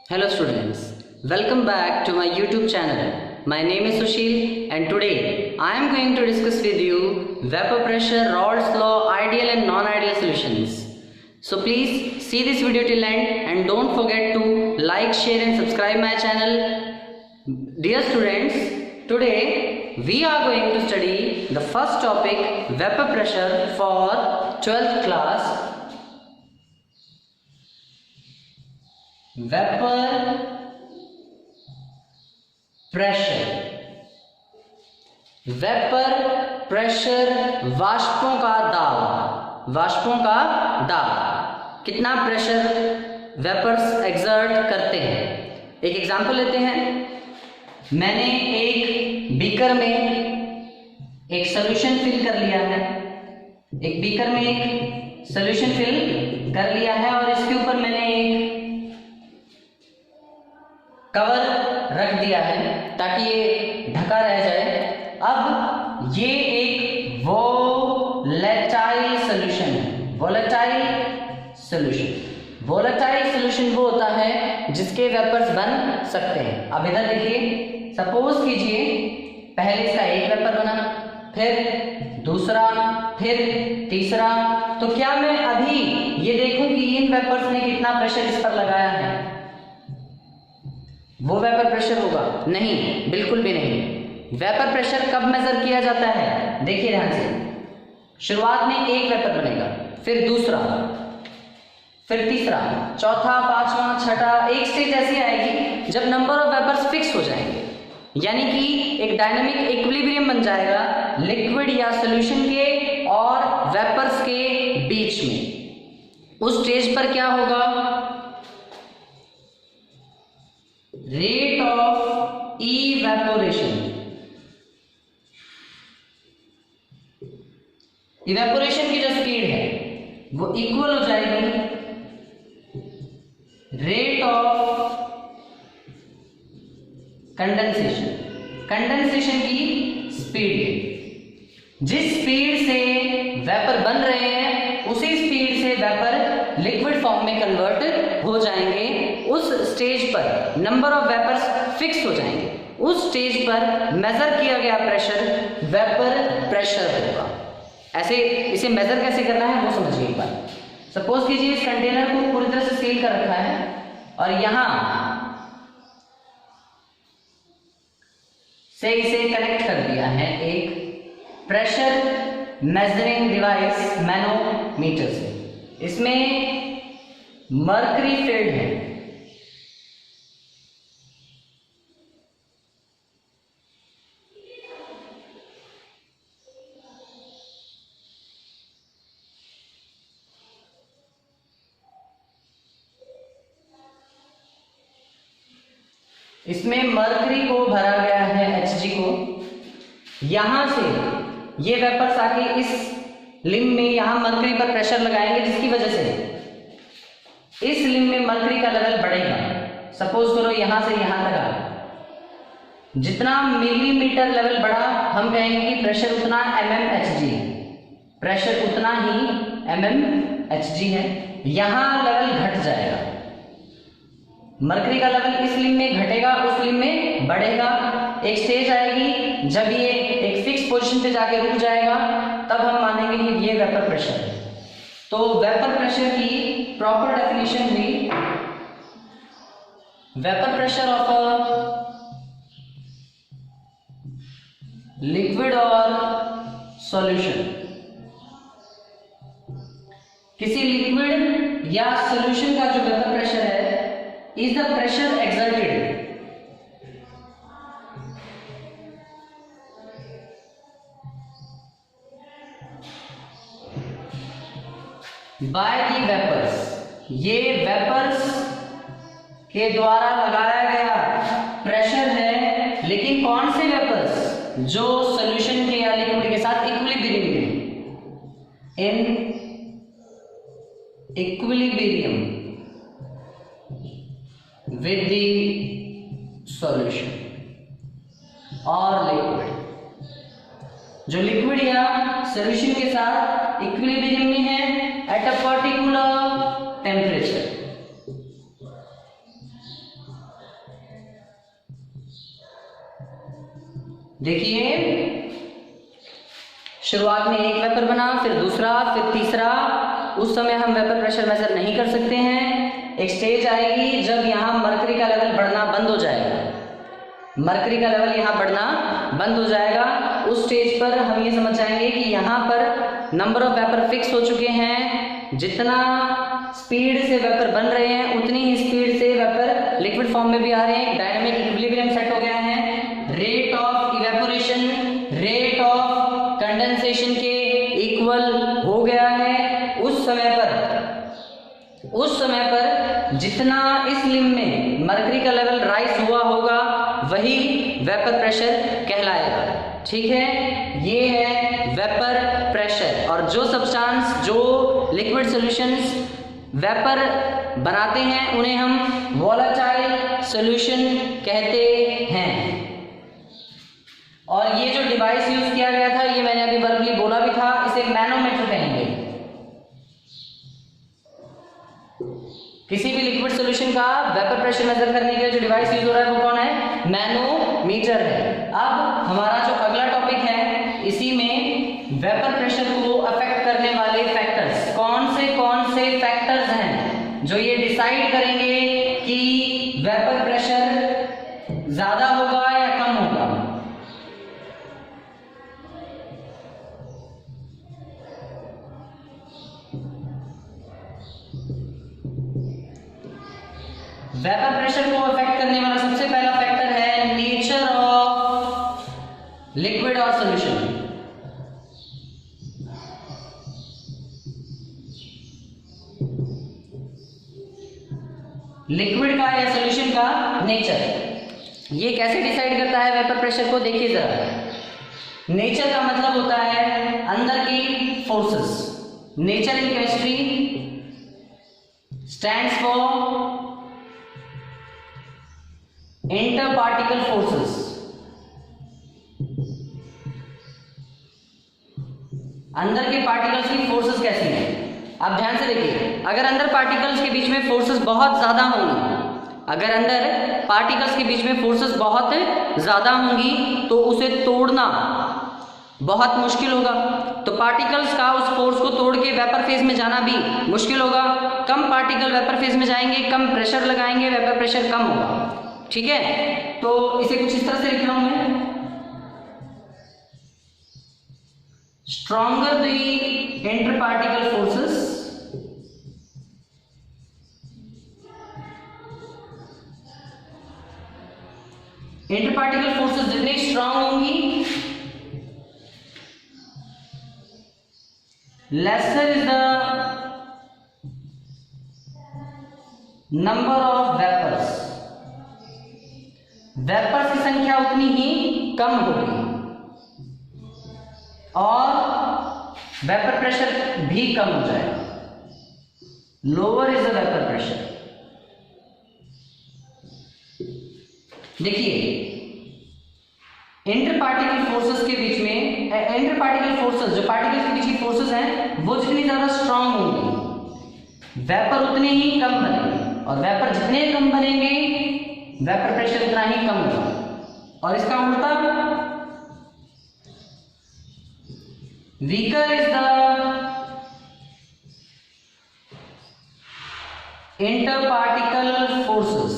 Hello students, welcome back to my YouTube channel. My name is Sushil and today I am going to discuss with you vapor pressure, Raoult's law, ideal and non-ideal solutions. So please see this video till end and don't forget to like, share and subscribe my channel. Dear students, today we are going to study the first topic, vapor pressure for 12th class. Vapour pressure, vapour pressure वाष्पों का दाब, वाष्पों का दाब, कितना pressure vapours exert करते हैं। एक example लेते हैं। मैंने एक बीकर में एक सॉल्यूशन फिल कर लिया है, एक बीकर में एक सॉल्यूशन फिल कर लिया है और इसके ऊपर मैंने एक कवर रख दिया है ताकि ये ढका रह जाए। अब ये एक वोलेटाइल सॉल्यूशन है। वोलेटाइल सॉल्यूशन, वोलेटाइल सॉल्यूशन वो होता है जिसके वेपर्स बन सकते हैं। अब इधर देखिए, सपोज कीजिए पहले इसका एक वेपर बना, फिर दूसरा, फिर तीसरा, तो क्या मैं अभी ये देखूं कि इन वेपर्स ने कितना प्रेशर इस पर लगाया है? वो वेपर प्रेशर होगा? नहीं, बिल्कुल भी नहीं। वेपर प्रेशर कब मेजर किया जाता है? देखिए ध्यान से, शुरुआत में एक वेपर बनेगा, फिर दूसरा, फिर तीसरा, चौथा, पांचवा, छठा, एक स्टेज ऐसी आएगी जब नंबर ऑफ वेपर्स फिक्स हो जाएंगे, यानी कि एक डायनामिक इक्विलिब्रियम बन जाएगा लिक्विड या सॉल्यूशन के और वेपर्स के बीच में। उस स्टेज पर क्या होगा? रेट ऑफ इवेपोरेशन, इवेपोरेशन की जो स्पीड है वो इक्वल हो जाएगी रेट ऑफ कंडेंसेशन, कंडेंसेशन की स्पीड है। जिस स्पीड से वेपर बन रहे हैं उसी स्पीड से वेपर लिक्विड फॉर्म में कन्वर्ट हो जाएंगे। उस स्टेज पर नंबर ऑफ वेपर्स फिक्स हो जाएंगे। उस स्टेज पर मेजर किया गया प्रेशर वेपर प्रेशर होगा। ऐसे इसे मेजर कैसे करना है वो समझिए एक बार। सपोज कीजिए इस कंटेनर को पूरी तरह से सील कर रखा है और यहां से इसे कनेक्ट कर दिया है एक प्रेशर मेजरिंग डिवाइस मैनोमीटर से। इसमें मर्करी फील्ड है। इसमें मर्करी को भरा गया है Hg को। यहां से ये वेपर्स आके इस लिम में यहां मर्करी पर प्रेशर लगाएंगे, जिसकी वजह से इस लिम में मर्करी का लेवल बढ़ेगा। सपोज करो यहां से यहां तक आ, जितना मिलीमीटर लेवल बढ़ा हम कहेंगे कि प्रेशर उतना mmHg है, प्रेशर उतना ही mmHg है। यहां लेवल घट जाएगा, मर्करी का लेवल इस लिम में घटेगा, उस लिम में बढ़ेगा। एक स्टेज आएगी जब ये एक फिक्स पोजीशन पे जाके रुक जाएगा, तब हम मानेंगे कि ये वेपर प्रेशर है। तो वेपर प्रेशर की प्रॉपर डेफिनेशन हुई, vapour pressure of a liquid और सॉल्यूशन, किसी लिक्विड या सॉल्यूशन का जो वेपर प्रेशर है is the pressure exerted by the vapors, ये वेपर्स के द्वारा लगाया गया प्रेशर है। लेकिन कौन से वेपर्स? जो सॉल्यूशन के या लिक्विड के साथ इक्विलिब्रियम में, in equilibrium with the solution और लिक्विड, जो लिक्विड या सॉल्यूशन के साथ इक्विलिब्रियम में है एट अ पर्टिकुलर टेम्परेचर। देखिए शुरुआत में एक वेपर बना, फिर दूसरा, फिर तीसरा। उस समय हम वेपर प्रेशर मेजर नहीं कर सकते हैं। एक स्टेज आएगी जब यहाँ मरकरी का लेवल बढ़ना बंद हो जाएगा, मरकरी का लेवल यहाँ बढ़ना बंद हो जाएगा। उस स्टेज पर हम ये समझ जाएंगे कि यहाँ पर नंबर ऑफ वेपर फिक्स हो चुके हैं। जितना स्पीड से वेपर बन रहे हैं उतनी ही स्पीड से वेपर लिक्विड फॉर्म में भी आ रहे हैं। डायनामिक इक्विलिब्रियम सेट हो गया है। Rate of evaporation rate of condensation के इक्वल हो गया है। उस समय पर जितना इस लिम में मरकरी का लेवल राइज हुआ होगा वही वेपर प्रेशर कहलाएगा। ठीक है, ये है वेपर प्रेशर। और जो सब्सटेंस, जो लिक्विड सॉल्यूशंस वेपर बनाते हैं उन्हें हम वोलेटाइल सॉल्यूशन कहते हैं। और ये जो डिवाइस यूज किया गया था, ये मैंने अभी वर्बली बोला भी था, इसे मैनोमीटर कहेंगे। किसी भी लिक्विड सॉल्यूशन का वेपर प्रेशर मेजर करने के लिए जो डिवाइस यूज हो रहा है वो कौन है? मैनोमीटर है। अब हमारा जो अगला टॉपिक है, इसी में वेपर प्रेशर को अफेक्ट करने वाले फैक्टर्स कौन से फैक्टर्स हैं जो ये डिसाइड करेंगे कि वेपर प्रेशर ज्यादा होगा या कम होगा। वेपर प्रेशर को अफेक्ट करने वाला सबसे पहला फैक्टर है नेचर ऑफ लिक्विड और सॉल्यूशन। लिक्विड का या सॉल्यूशन का नेचर, ये कैसे डिसाइड करता है वेपर प्रेशर को? देखिए जरा। नेचर का मतलब होता है अंदर की forces. Nature in chemistry stands for interparticle forces. अंदर के पार्टिकल्स की फोर्सेस कैसी हैं? आप ध्यान से देखिए। अगर अंदर पार्टिकल्स के बीच में फोर्सेस बहुत ज्यादा होंगी, अगर अंदर पार्टिकल्स के बीच में फोर्सेस बहुत ज्यादा होंगी तो उसे तोड़ना बहुत मुश्किल होगा। तो पार्टिकल्स का उस फोर्स को तोड़ के वेपर फेज में जाना भी मुश्किल होगा। कम पार्टिकल वेपर फेज में जाएंगे, कम प्रेशर लगाएंगे, वेपर प्रेशर कम होगा। ठीक है, तो इसे कुछ इस तरह से लिख रहा हूं मैं। Stronger the interparticle forces, interparticle forces जितनी स्ट्रांग होंगी, lesser is the number of vapours, vapours की संख्या उतनी ही कम होगी और वेपर प्रेशर भी कम हो जाएगा। Lower is the vapour pressure. देखिए इंटरपार्टिकल फोर्सेस के बीच में, इंटरपार्टिकल फोर्सेस जो पार्टिकल्स के बीच की फोर्सेस हैं वो जितनी ज्यादा स्ट्रांग होंगी वेपर उतने ही कम बनेंगे, और वेपर जितने कम बनेंगे वेपर प्रेशर उतना ही कम होगा। और इसका उल्टा, weaker is the interparticle forces.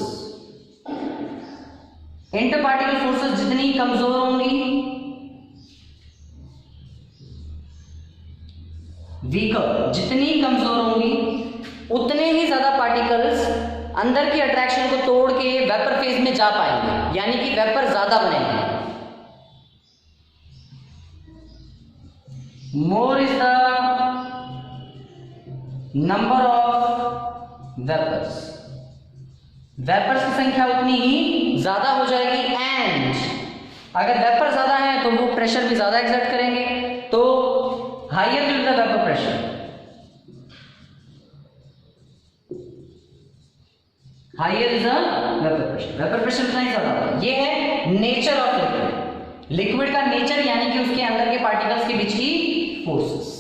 Interparticle forces जितनी कमजोर होंगी, वीकर जितनी कमजोर होंगी, उतने ही ज्यादा पार्टिकल्स अंदर की अट्रैक्शन को तोड़ के वेपर फेज में जा पाएंगे, यानी कि वेपर ज्यादा बनेंगे। More is the number of vapours, vapours की संख्या उतनी ही ज्यादा हो जाएगी। एंड अगर वेपर ज्यादा है तो वो प्रेशर भी ज्यादा एक्सर्ट करेंगे, तो higher will the vapour pressure, higher is the vapour pressure, vapour pressure उतना ही ज्यादा होगा। ये है नेचर ऑफ लिक्विड, लिक्विड का नेचर यानी कि उसके अंदर के पार्टिकल्स के बीच की फोर्सेस।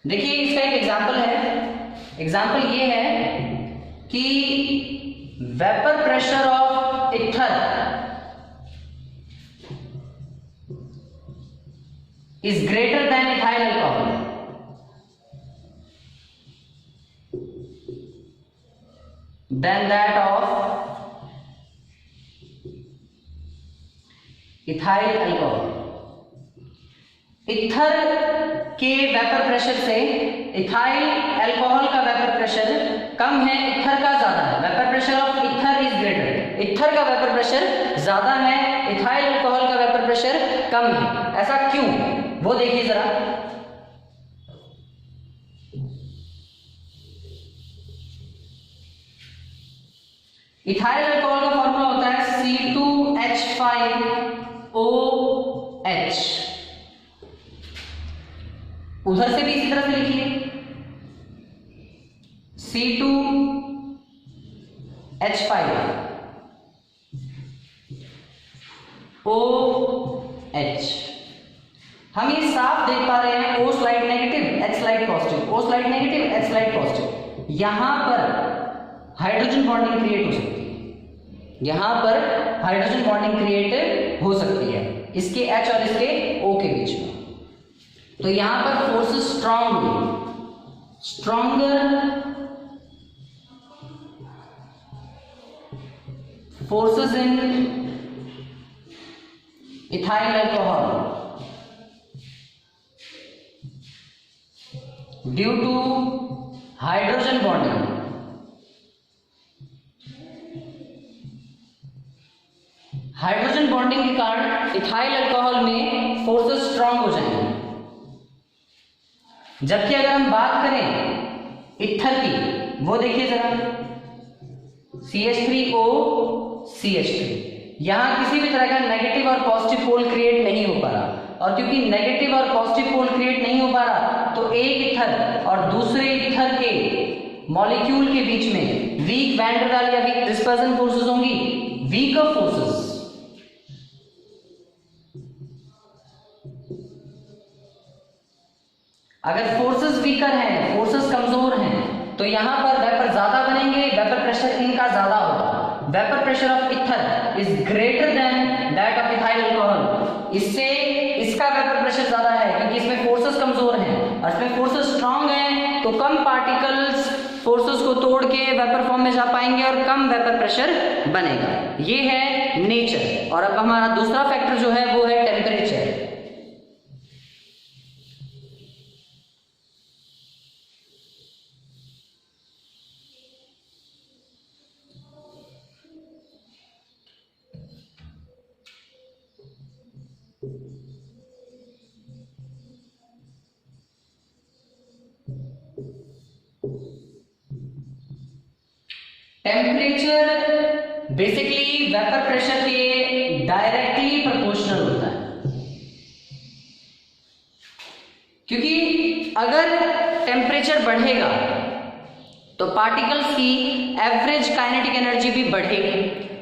देखिए इसका एक एग्जाम्पल है। एग्जाम्पल ये है कि vapour pressure of ether is greater than ethyl alcohol, than that of ethyl alcohol. Ether के वेपर प्रेशर से इथाइल अल्कोहल का वेपर प्रेशर कम है, ईथर का ज्यादा है। Vapour pressure of ether is greater, ether का वेपर प्रेशर ज्यादा है, इथाइल अल्कोहल का वेपर प्रेशर कम है। ऐसा क्यों, वो देखिए जरा। इथाइल अल्कोहल का फॉर्मूला होता है C2H5OH। उधर से भी इसी तरह से लिखिए C2H5OH। हम ये साफ देख पा रहे हैं, O slide negative, H slide positive, O slide negative, H slide positive. यहां पर हाइड्रोजन बॉन्डिंग क्रिएट हो सकती है, यहां पर हाइड्रोजन बॉन्डिंग क्रिएट हो सकती है इसके H और इसके O के बीच में। तो यहां पर फोर्सेस स्ट्रांग हुई, stronger forces in ethyl alcohol due to hydrogen bonding. Hydrogen bonding के कारण इथाइल अल्कोहल में फोर्सेस स्ट्रांग हो जाएंगे। जबकि अगर हम बात करें ईथर की, वो देखिए जरा CH3O CH3, यहां किसी भी तरह का नेगेटिव और पॉजिटिव पोल क्रिएट नहीं हो पा रहा, और क्योंकि नेगेटिव और पॉजिटिव पोल क्रिएट नहीं हो पा रहा तो एक ईथर और दूसरे ईथर के मॉलिक्यूल के बीच में वीक वैन डर वाल या वीक डिस्पर्सन फोर्सेस होंगी, वीकर फोर्सेस। अगर फोर्सेस वीकर हैं, फोर्सेस कमजोर हैं, तो यहां पर वेपर ज्यादा बनेंगे, वेपर प्रेशर इनका ज्यादा होगा। Vapour pressure of ether is greater then that of ethyl alcohol. इससे इसका वेपर प्रेशर ज्यादा है क्योंकि इसमें फोर्सेस कमजोर हैं, और इसमें फोर्सेस स्ट्रांग हैं तो कम पार्टिकल्स फोर्सेस को तोड़ के वेपर फॉर्म में जा पाएंगे और कम वेपर प्रेशर बनेगा। ये है नेचर। और अब हमारा दूसरा फैक्टर जो है वो है temperature. Temperature basically vapour pressure के डायरेक्टली प्रोपोर्शनल होता है, क्योंकि अगर टेम्परेचर बढ़ेगा तो पार्टिकल्स की एवरेज काइनेटिक एनर्जी भी बढ़ेगी,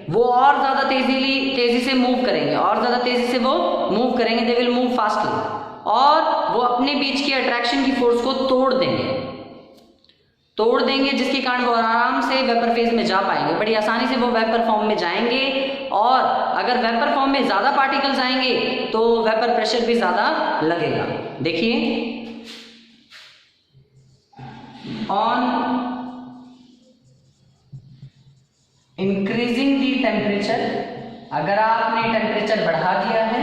वो और ज्यादा तेजी से मूव करेंगे, और ज्यादा तेजी से वो मूव करेंगे, दे विल मूव फास्टली, और वो अपने बीच की अट्रैक्शन की फोर्स को तोड़ देंगे, जिसके कारण वो आराम से वेपर फेज में जा पाएंगे, बड़ी आसानी से वो वेपर फॉर्म में जाएंगे। और अगर वेपर फॉर्म में ज्यादा पार्टिकल्स आएंगे तो वेपर प्रेशर भी ज्यादा लगेगा। देखिए ऑन इंक्रीजिंग दी टेम्परेचर, अगर आपने टेम्परेचर बढ़ा दिया है,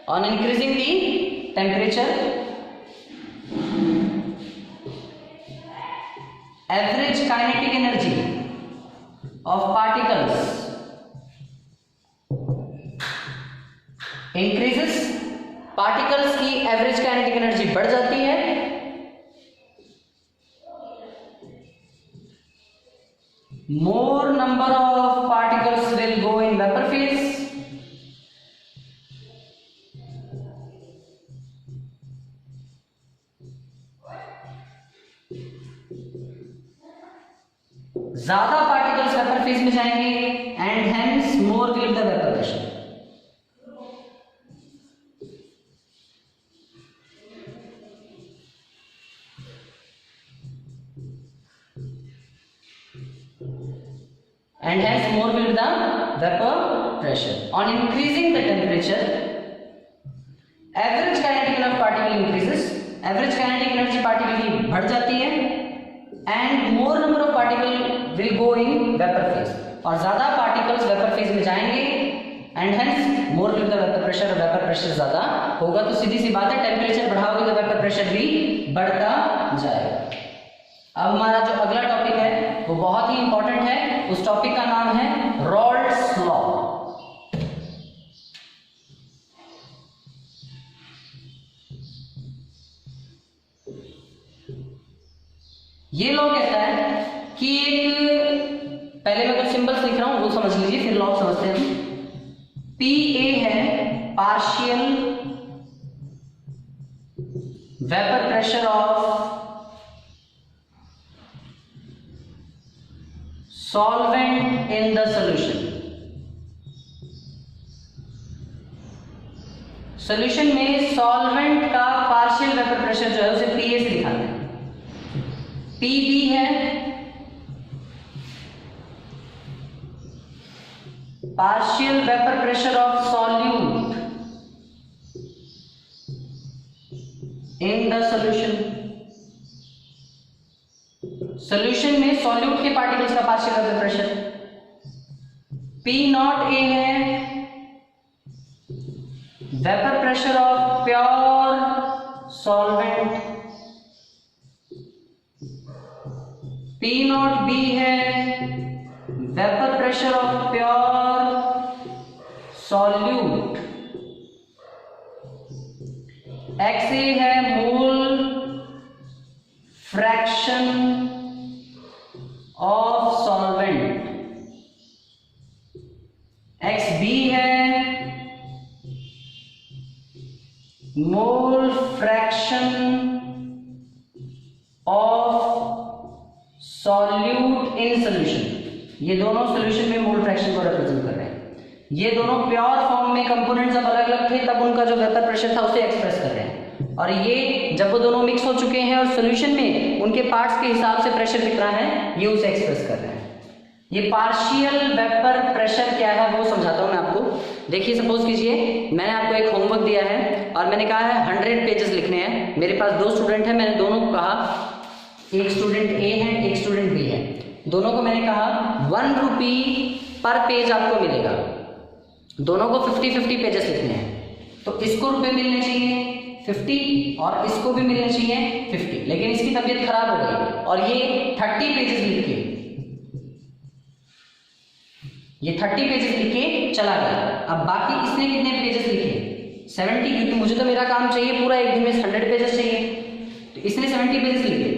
on increasing the temperature average kinetic energy of particles increases, particles की एवरेज काइनेटिक एनर्जी बढ़ जाती है, more number of particles will go in vapor phase, ज्यादा पार्टिकल्स वेपर फेज में जाएंगे and hence more will the vapour pressure. and hence more will be the vapor pressure. On increasing the temperature, average kinetic energy particle increases. Average kinetic energy particle की बढ़ जाती है and more number of particle will go in vapor phase. और ज्यादा particles vapor phase में जाएंगे and hence more will the vapor pressure. और vapor pressure ज्यादा होगा तो सीधी सी बात है टेम्परेचर बढ़ाओगे तो vapor pressure भी बढ़ता जाएगा. अब हमारा जो अगला टॉपिक है वो बहुत ही इंपॉर्टेंट है. उस टॉपिक का नाम है रॉल्ड्स लॉ. ये लॉ कहता है कि एक, पहले मैं कुछ सिंबल्स लिख रहा हूं वो समझ लीजिए फिर लॉ समझते हैं. PA है partial vapour pressure of solvent in the solution. Solution में सॉल्वेंट का पार्शियल वेपर प्रेशर जो है उसे PA से दिखाते हैं. PB है partial vapour pressure of solute in the solution. Solution में सॉल्यूट के पार्टिकल्स का पार्शियल वेपर प्रेशर. P0A है vapour pressure of pure solvent. P0B है vapour pressure of pure solute. XA है मोल फ्रैक्शन ऑफ सॉल्वेंट. XB है मोल fraction of solute in solution. ये दोनों solution में मोल फ्रैक्शन को रिप्रेजेंट कर रहे हैं. ये दोनों प्योर फॉर्म में कंपोनेंट्स जब अलग अलग थे तब उनका जो वेपर प्रेशर था उसे एक्सप्रेस कर रहे हैं. और ये जब वो दोनों मिक्स हो चुके हैं और सॉल्यूशन में उनके पार्ट्स के हिसाब से प्रेशर कितना है ये उसे एक्सप्रेस कर रहे हैं. ये पार्शियल वेपर प्रेशर क्या है वो समझाता हूं मैं आपको. देखिए सपोज कीजिए मैंने आपको एक होमवर्क दिया है और मैंने कहा है 100 पेजेस लिखने हैं. मेरे पास 2 स्टूडेंट हैं. मैंने दोनों को कहा, एक स्टूडेंट ए है एक स्टूडेंट बी है. दोनों को मैंने कहा 1 रुपी पर पेज आपको मिलेगा. दोनों को 50-50 पेजेस लिखने हैं. तो इसको रुपए मिलने चाहिए 50 और इसको भी मिलने चाहिए 50. लेकिन इसकी तबीयत खराब हो गई और ये 30 पेजेस लिख के चला गया. अब बाकी इसने कितने पेजेस लिखे 70, क्योंकि मुझे तो मेरा काम चाहिए पूरा एक दिन में 100 पेजेस चाहिए. तो इसने 70 पेजेस लिखे.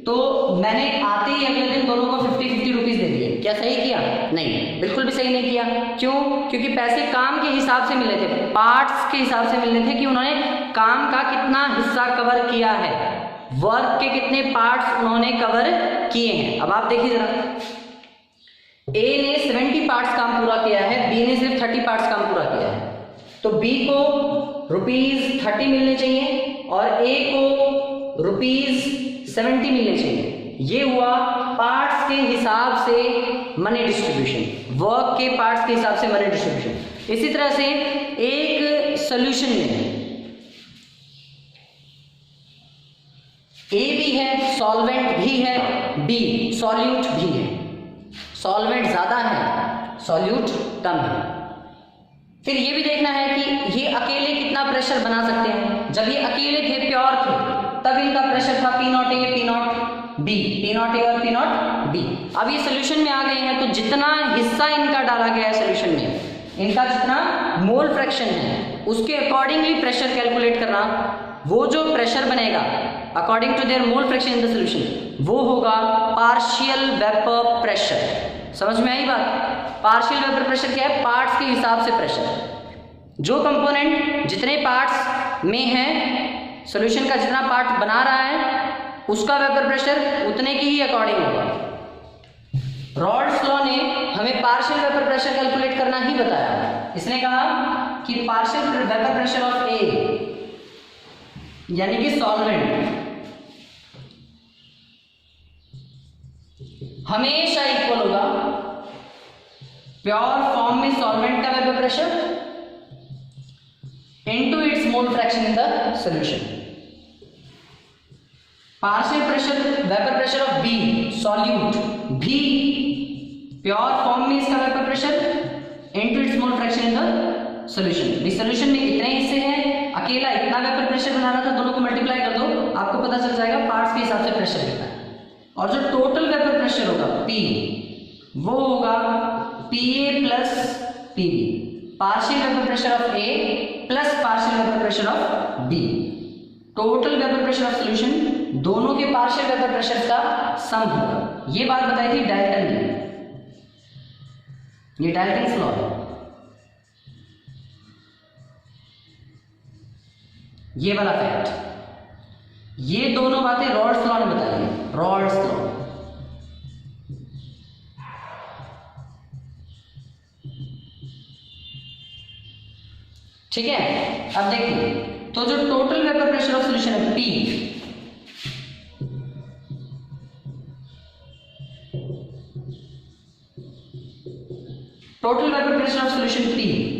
तो मैंने आते ही अगले दिन दोनों को 50-50 रुपीज दे दिए. क्या सही किया? नहीं, बिल्कुल भी सही नहीं किया. क्यों? क्योंकि पैसे काम के हिसाब से मिले थे, पार्ट्स के हिसाब से मिलने थे कि उन्होंने काम का कितना हिस्सा कवर किया है, वर्क के कितने पार्ट्स उन्होंने कवर किए हैं. अब आप देखिए जरा, ए ने 70 पार्ट्स काम पूरा किया है, बी ने सिर्फ 30 पार्ट्स काम पूरा किया है. तो बी को ₹30 मिलने चाहिए और ए को ₹70 मिलने चाहिए. ये हुआ पार्ट्स के हिसाब से मनी डिस्ट्रीब्यूशन, वर्क के पार्ट्स के हिसाब से मनी डिस्ट्रीब्यूशन. इसी तरह से एक सॉल्यूशन में ए भी है, सॉल्वेंट भी है, बी सॉल्यूट भी है. सॉल्वेंट ज्यादा है, सॉल्यूट कम है. फिर ये भी देखना है कि ये अकेले कितना प्रेशर बना सकते हैं. जब ये अकेले थे, प्योर थे, तब इनका प्रेशर था P0A, P0B, P0A और P0B. अब ये सोल्यूशन में आ गए हैं तो जितना हिस्सा इनका डाला गया है सोल्यूशन में, इनका जितना मोल फ्रैक्शन है उसके अकॉर्डिंगली प्रेशर कैलकुलेट करना. वो जो प्रेशर बनेगा according to their mole fraction in the solution वो होगा पार्शियल वेपर प्रेशर. समझ में आई बात? पार्शियल वेपर प्रेशर क्या है? पार्ट्स के हिसाब से प्रेशर. जो कंपोनेंट जितने पार्ट्स में है, सॉल्यूशन का जितना पार्ट बना रहा है उसका वेपर प्रेशर उतने की ही अकॉर्डिंग होगा. रॉल्ड्स लॉ ने हमें पार्शियल वेपर प्रेशर कैलकुलेट करना ही बताया. इसने कहा कि partial vapour pressure of A यानी कि सॉल्वेंट हमेशा इक्वल होगा प्योर फॉर्म में सॉल्वेंट का vapour pressure into its mole fraction in the solution. Partial pressure vapour pressure of B solute भी प्योर फॉर्म में इसका vapour pressure into its mole fraction in the solution. भी solution में कितने हिस्से हैं, अकेला इतना वेपर प्रेशर बना रहा था, दोनों को मल्टीप्लाई कर दो आपको पता चल जाएगा पार्ट्स के हिसाब से प्रेशर कितना है। और जो टोटल वेपर प्रेशर होगा P वो होगा PA plus PB, partial vapour pressure of A plus partial vapour pressure of B। Total vapour pressure of solution दोनों के पार्शियल वेपर प्रेशर का सम होगा। ये बात बताई थी डाल्टन ने, ये डाल्टन्स लॉ है। ये वाला फैक्ट, ये दोनों बातें रॉल्स लॉ ने बताई है, रॉल्स लॉ। ठीक है, अब देखिए तो जो total vapour pressure of solution है P, total vapour pressure of solution P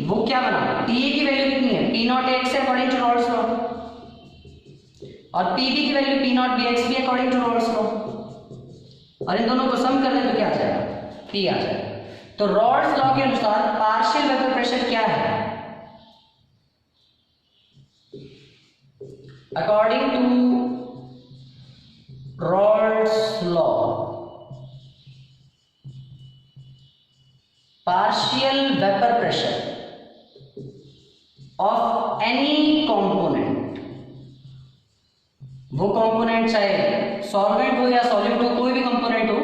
वो क्या बना, PA की वैल्यू कितनी है, P नॉट AX है अकॉर्डिंग टू रॉल्स लॉ, और PB की वैल्यू P नॉट BX भी अकॉर्डिंग टू रॉल्स लॉ, और इन दोनों को सम कर लें तो क्या आ जाएगा, P आ जाएगा। तो रॉल्स लॉ के अनुसार पार्शियल वेपर प्रेशर क्या है, according to Raoult's law partial vapor pressure of any component, वो कंपोनेंट चाहे सॉल्वेंट हो या सॉल्यूट हो, कोई भी कंपोनेंट हो,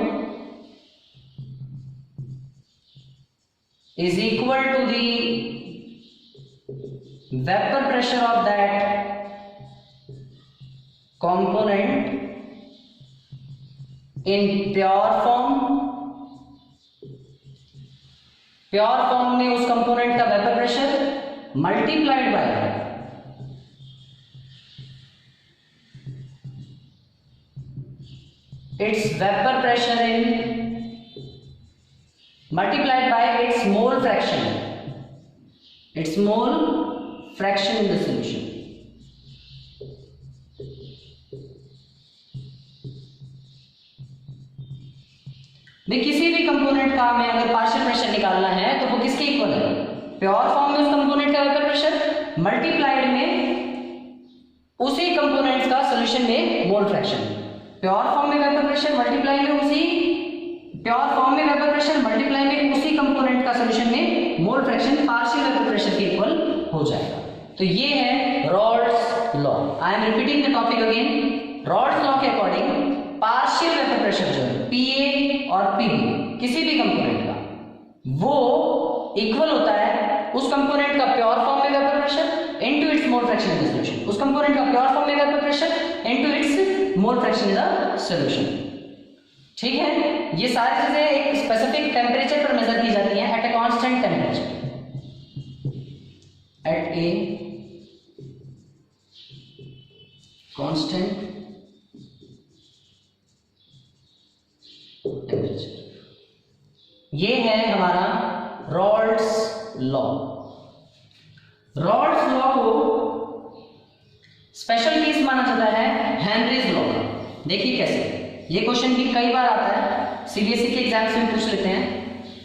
is equal to the vapor pressure of that component in pure form। Pure form में उस कंपोनेंट का vapour pressure multiplied by it's vapour pressure in multiplied by it's mole fraction in the solution. भी किसी भी component का हमें अगर partial pressure निकालना है तो वो किसके इक्वल है, प्योर फॉर्म में उस कंपोनेंट का वेपर प्रेशर मल्टीप्लाइड में उसी कंपोनेंट का सॉल्यूशन में मोल फ्रैक्शन। प्योर फॉर्म में वेपर प्रेशर मल्टीप्लाई में उसी प्योर फॉर्म में वेपर प्रेशर मल्टीप्लाई में उसी कंपोनेंट का सॉल्यूशन में mole fraction partial vapour pressure के इक्वल हो जाएगा। तो ये है Rawls law. I am repeating the topic again. Rawls law के अकॉर्डिंग पार्शियल वेपर प्रेशर जो है PA और PB किसी भी कंपोनेंट का वो इक्वल होता है उस कंपोनेंट का प्योर फॉर्म में vapour pressure into its mole fraction in the solution, उस कंपोनेंट का प्योर फॉर्म में vapour pressure into its mole fraction in the solution. ठीक है, ये सारी चीजें एक स्पेसिफिक टेम्परेचर पर मेजर की जाती हैं, at a constant temperature, at a constant temperature. ये है हमारा रॉल्स लॉ। रॉल्स लॉ को स्पेशल केस माना जाता है हेनरीज लॉ का। देखिए कैसे, ये क्वेश्चन भी कई बार आता है, सीबीएसई के एग्जाम्स में पूछ लेते हैं।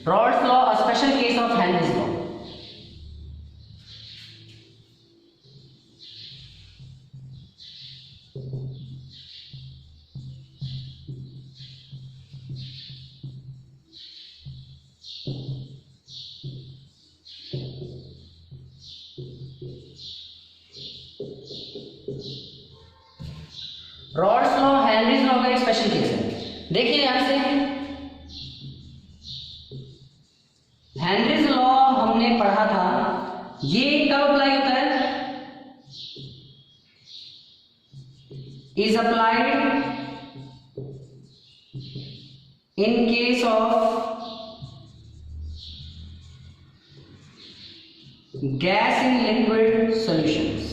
Rawls law a special case of Henry's law. Raoult's law Henry's law का एक स्पेशल केस है। देखिए यहां से हेनरीज लॉ हमने पढ़ा था, ये कब अप्लाई होता है, is applied in case of gas in liquid solutions.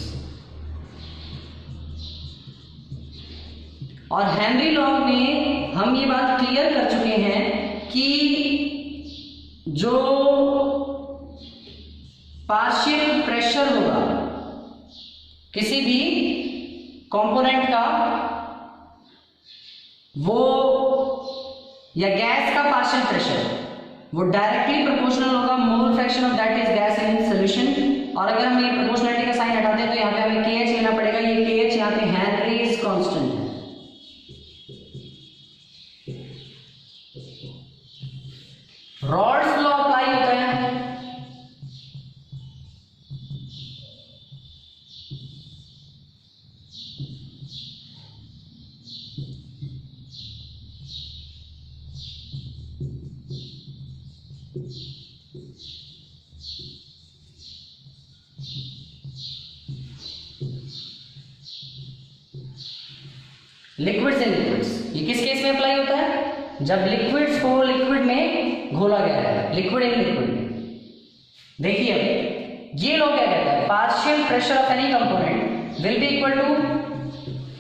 और हेनरी लॉ में हम ये बात क्लियर कर चुके हैं कि जो पार्शियल प्रेशर होगा किसी भी कंपोनेंट का, वो या गैस का पार्शियल प्रेशर, वो डायरेक्टली प्रोपोर्शनल होगा मोल fraction of that is gas in solution. और अगर हम ये प्रोपोर्शनलिटी का साइन हटाते हैं तो यहाँ पे हमें KH लेना पड़ेगा। ये KH यहाँ पे हेनरीज कांस्टेंट है। रॉल्स लॉ अप्लाई होता है। लिक्विड्स एंड लिक्विड्स, ये किस केस में अप्लाई होता है? जब लिक्विड्स को लिक्विड में घोला गया है, लिक्विड इन लिक्विड में। देखिए अब ये लॉ क्या कहता है? Partial pressure of any component will be equal to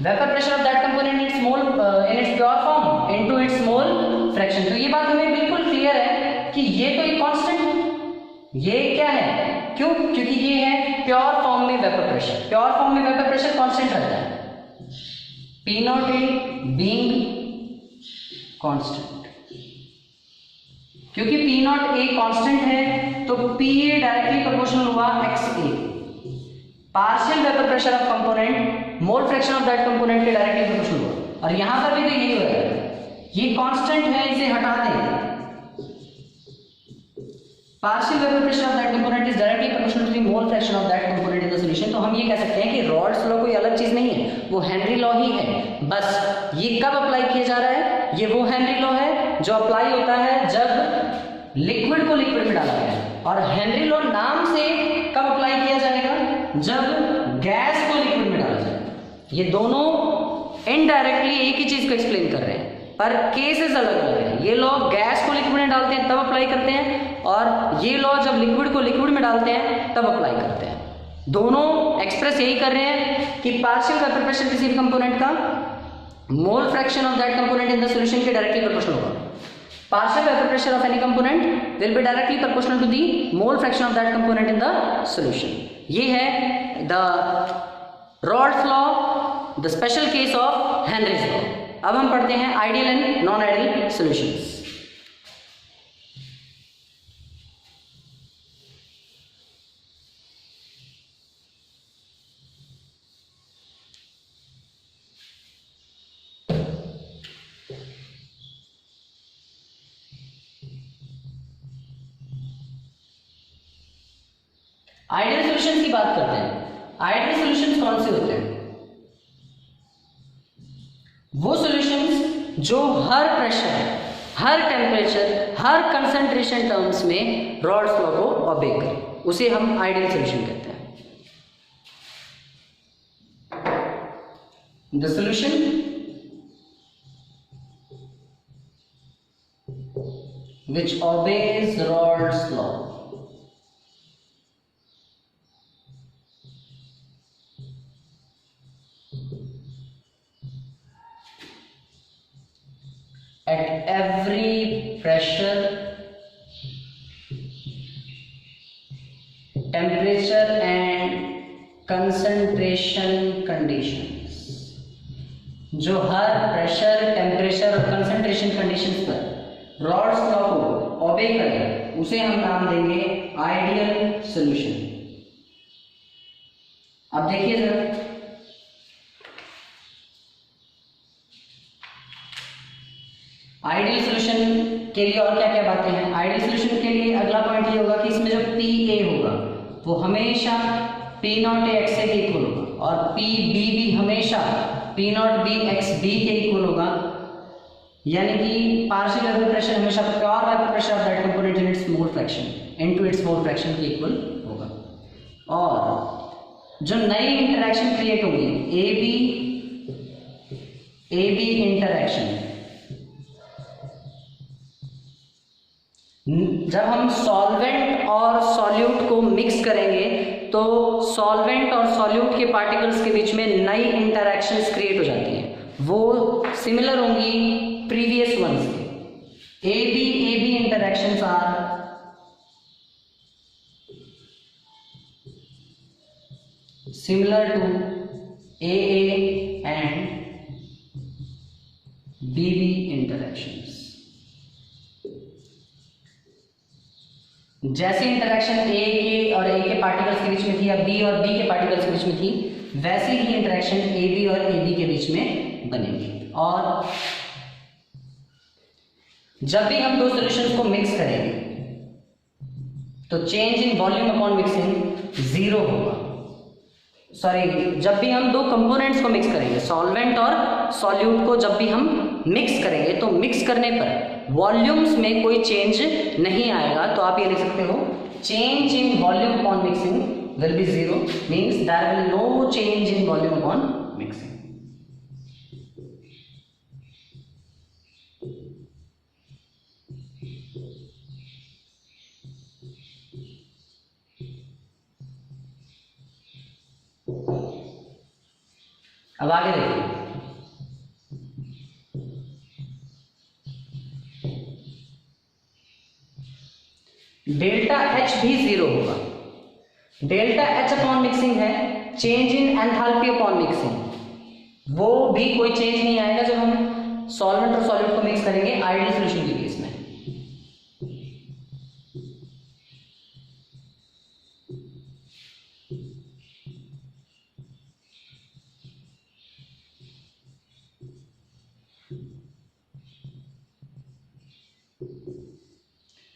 vapour pressure of that component its mole in its pure form into its mole fraction. तो ये बात हमें बिल्कुल क्लियर है कि ये तो एक कांस्टेंट, ये क्या है? क्यों? क्योंकि ये है प्योर फॉर्म में वेपर प्रेशर। प्योर फॉर्म में वेपर प्रेशर कांस्टेंट रहता है, P naught A being constant। क्योंकि P naught A कांस्टेंट है तो PA डायरेक्टली प्रोपोर्शनल हुआ XA। Partial vapour pressure of component mole fraction of that component के directly proportional हुआ। और यहां पर भी तो यही हो रहा है, ये कांस्टेंट है, इसे हटा दें। Partial vapour pressure of that component is directly proportional to the mole fraction of that component in the solution. तो हम ये कह सकते हैं कि रॉल्स लॉ कोई अलग चीज नहीं है, वो हेनरी लॉ ही है। बस ये कब अप्लाई किया जा रहा है? ये वो हेनरी लॉ है जो अप्लाई होता है जब लिक्विड को लिक्विड में डाला गया है। और हेनरी लॉ नाम से कब अप्लाई किया जाएगा? जब गैस को लिक्विड में डाला जाएगा। ये दोनों इनडायरेक्टली एक ही चीज को एक्सप्लेन कर रहे हैं, पर केसेस अलग अलग हैं। ये लॉ गैस को लिक्विड में डालते हैं तब अप्लाई करते हैं, और ये लॉ जब लिक्विड को लिक्विड में डालते हैं तब अप्लाई करते हैं। दोनों एक्सप्रेस यही कर रहे हैं कि पार्शियल वेपर प्रेशर किसी भी कंपोनेंट का mole fraction of that component in the solution के डायरेक्टली प्रोपोर्शनल होगा। Partial vapour pressure of any component will be directly proportional to the mole fraction of that component in the solution. ये है the Raoult's law, the special case of Henry's law. अब हम पढ़ते हैं ideal and non ideal solutions. Ideal solutions की बात करते हैं। आइडियल सॉल्यूशंस कौन से होते हैं? वो सॉल्यूशंस जो हर प्रेशर, हर टेम्परेचर, हर कंसंट्रेशन टर्म्स में रॉल्स लॉ को ओबे करे, उसे हम आइडियल सॉल्यूशन कहते हैं। The solution which obeys Raoult's law at every pressure, temperature and concentration conditions। जो हर प्रेशर, टेम्परेचर और कंसंट्रेशन कंडीशंस पर रॉल्स लॉ को ओबे करे, उसे हम नाम देंगे आइडियल सॉल्यूशन। अब देखिए जरा, आइडियल सॉल्यूशन के लिए और क्या क्या बातें हैं? आइडियल सॉल्यूशन के लिए अगला पॉइंट ये होगा कि इसमें जो PA होगा वो हमेशा P नॉट A XA के इक्वल होगा, और PB भी हमेशा P नॉट B XB के इक्वल होगा। यानी कि पार्शियल वेपर प्रेशर हमेशा pure vapour pressure of that component in its mole fraction into its mole fraction के इक्वल होगा। और जो नई इंटरैक्शन क्रिएट होगी, AB इंटरैक्शन, जब हम सॉल्वेंट और सॉल्यूट को मिक्स करेंगे तो सॉल्वेंट और सॉल्यूट के पार्टिकल्स के बीच में नई इंटरैक्शंस क्रिएट हो जाती हैं, वो सिमिलर होंगी प्रीवियस वंस के। AB interactions are similar to AA and BB interactions। जैसे इंटरेक्शन A के और A के पार्टिकल्स के बीच में थी या B और B के पार्टिकल्स के बीच में थी, वैसे ही इंटरेक्शन AB और AB के बीच में बनेंगे। और जब भी हम दो सॉल्यूशंस को मिक्स करेंगे तो change in volume upon mixing zero होगा। सॉरी, जब भी हम दो कंपोनेंट्स को मिक्स करेंगे, सॉल्वेंट और सॉल्यूट को जब भी हम मिक्स करेंगे तो मिक्स करने पर वॉल्यूम्स में कोई चेंज नहीं आएगा। तो आप ये लिख सकते हो change in volume upon mixing will be zero, means there will no change in volume upon mixing. अब आगे देखिए, डेल्टा H भी जीरो होगा। डेल्टा H अपॉन मिक्सिंग है change in enthalpy upon mixing, वो भी कोई चेंज नहीं आएगा जब हम सॉल्वेंट और सॉल्यूट को मिक्स करेंगे आइडियल सॉल्यूशन के केस में।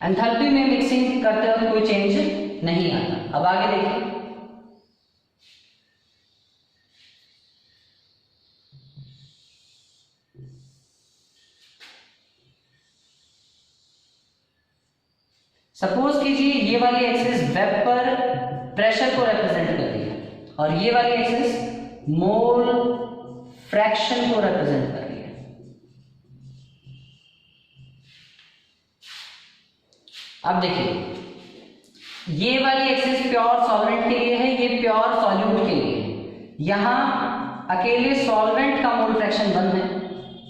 एंथैल्पी में मिक्सिंग करते वक्त कोई चेंज नहीं आता। अब आगे देखिए, सपोज कीजिए ये वाली एक्सिस वेपर प्रेशर को रिप्रेजेंट कर रही है और ये वाली एक्सिस मोल फ्रैक्शन को रिप्रेजेंट कर रही है। अब देखिए, ये वाली एक्सिस प्योर सॉल्वेंट के लिए है, ये प्योर सॉल्यूट के लिए है। यहां अकेले सॉल्वेंट का मोल फ्रैक्शन 1 है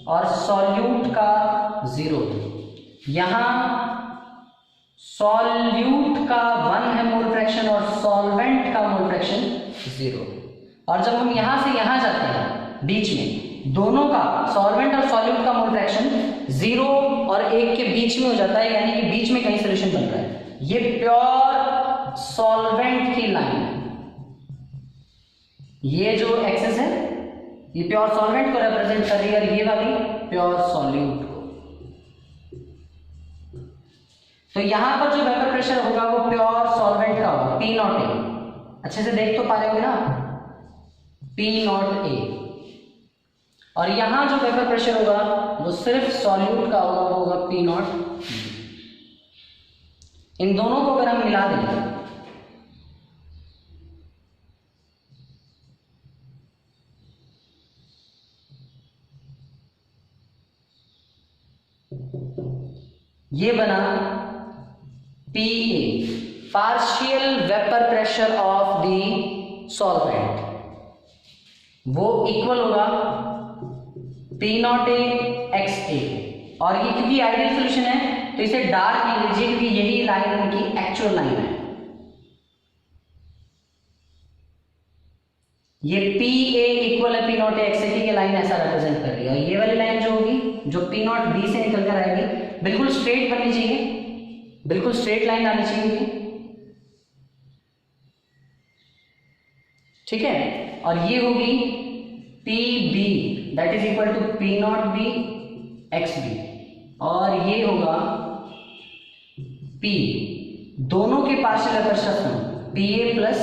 और सॉल्यूट का 0 है। यहां सॉल्यूट का 1 है मोल फ्रैक्शन और सॉल्वेंट का मोल फ्रैक्शन 0 है। और जब हम यहां से यहां जाते हैं बीच में, दोनों का सॉल्वेंट और सॉल्यूट का मोल फ्रैक्शन 0 और 1 के बीच में हो जाता है, यानी कि बीच में कहीं सॉल्यूशन बन रहा है। ये प्योर सॉल्वेंट की लाइन है। ये जो एक्सिस है ये प्योर सॉल्वेंट को रिप्रेजेंट कर रही है और ये वाली प्योर सॉल्यूट को। तो यहां पर जो वेपर प्रेशर होगा वो प्योर सॉल्वेंट का होगा, P0A। अच्छे से देख तो पा रहे होगे ना, P0A। और यहां जो वेपर प्रेशर होगा वो सिर्फ सॉल्यूट का होगा, वो होगा P0B। इन दोनों को अगर हम मिला देंगे ये बना PA, partial vapour pressure of the solvent, वो इक्वल होगा P0A XA। और ये क्योंकि आइडियल सॉल्यूशन है तो इसे डार्क लिख लीजिए क्योंकि यही लाइन उनकी एक्चुअल लाइन है। ये PA इक्वल है P0A XA की, ये लाइन ऐसा रिप्रेजेंट कर रही है। और ये वाली लाइन जो होगी, जो P0B से निकल कर आएगी, बिल्कुल स्ट्रेट बननी चाहिए, बिल्कुल स्ट्रेट लाइन आनी चाहिए, ठीक है। और ये होगी PB that is equal to P0B XB। और ये होगा P, दोनों के पार्शियल वेपर प्रेशर PA plus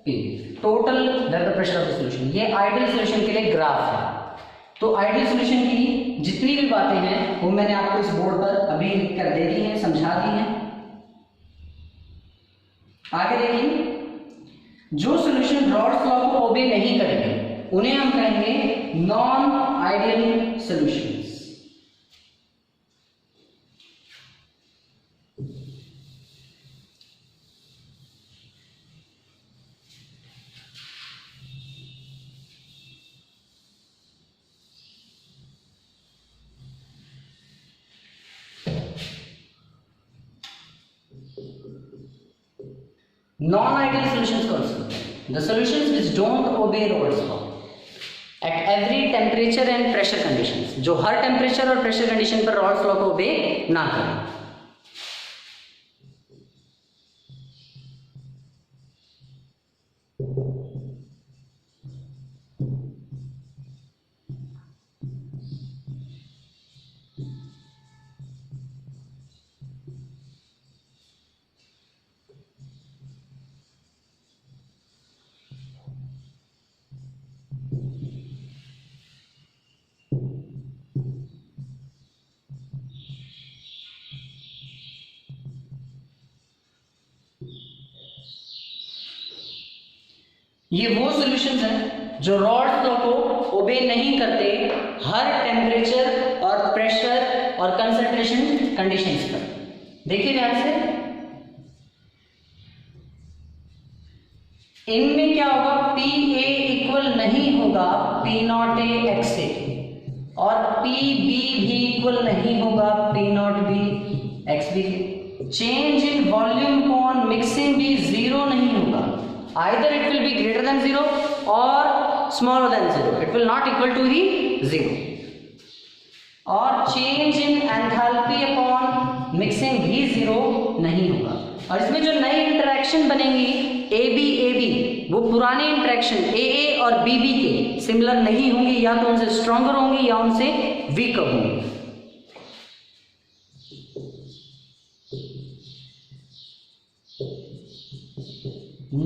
PB, total vapour pressure of the solution. ये आइडियल सॉल्यूशन के लिए ग्राफ है। तो आइडियल सॉल्यूशन की जितनी भी बातें हैं वो मैंने आपको इस बोर्ड पर अभी लिख कर दे दी हैं, समझा दी हैं। आगे देखिए, जो सॉल्यूशन रॉल्स लॉ को ओबे नहीं करेंगे उन्हें हम कहेंगे non ideal solutions. Non ideal solutions कौन से होते हैं? the solutions which don't obey Raoult's law at every temperature and pressure conditions, जो हर टेम्परेचर और प्रेशर कंडीशन पर Raoult's law को obey ना करें। ये वो सॉल्यूशंस हैं जो Raoult's लॉ को ओबे नहीं करते हर टेम्परेचर और प्रेशर और कंसंट्रेशन कंडीशंस पर। देखिए ध्यान से, इनमें क्या होगा, पी ए इक्वल नहीं होगा P naught A X A, और पी बी भी इक्वल नहीं होगा P naught B X B के। Change in volume upon mixing भी जीरो नहीं होगा, either it will be greater than 0 or smaller than 0, it will not equal to the 0, और change in enthalpy upon mixing भी 0 नहीं होगा। और इसमें जो नई इंटरेक्शन बनेंगी AB वो पुराने इंटरेक्शन AA और BB के सिमिलर नहीं होंगी, या तो उनसे स्ट्रॉन्गर होंगी या उनसे वीकर होंगी।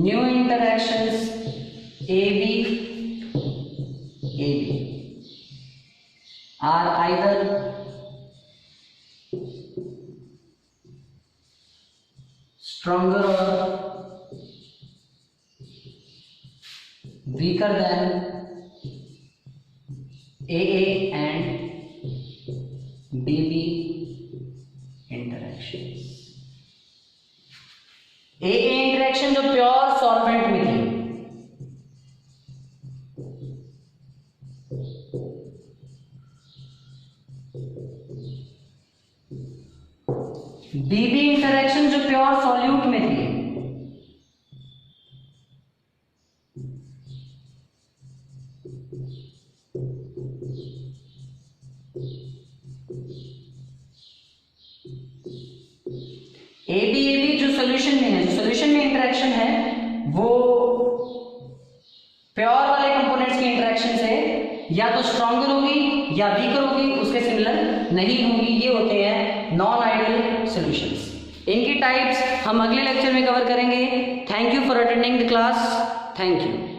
New interactions AB are either stronger or weaker than AA and BB interactions। AA interaction जो प्योर सॉल्वेंट में थी, BB इंटरेक्शन जो प्योर सॉल्यूट में थी, AB जो सॉल्यूशन में है, जो सॉल्यूशन में इंटरेक्शन है वो प्योर वाले कंपोनेंट्स की इंटरेक्शन से या तो स्ट्रॉन्गर होगी या वीकर होगी, उसके सिमिलर नहीं होगी। ये होते हैं नॉन आइडियल सॉल्यूशंस। इनकी टाइप्स हम अगले लेक्चर में कवर करेंगे। Thank you for attending the class. Thank you.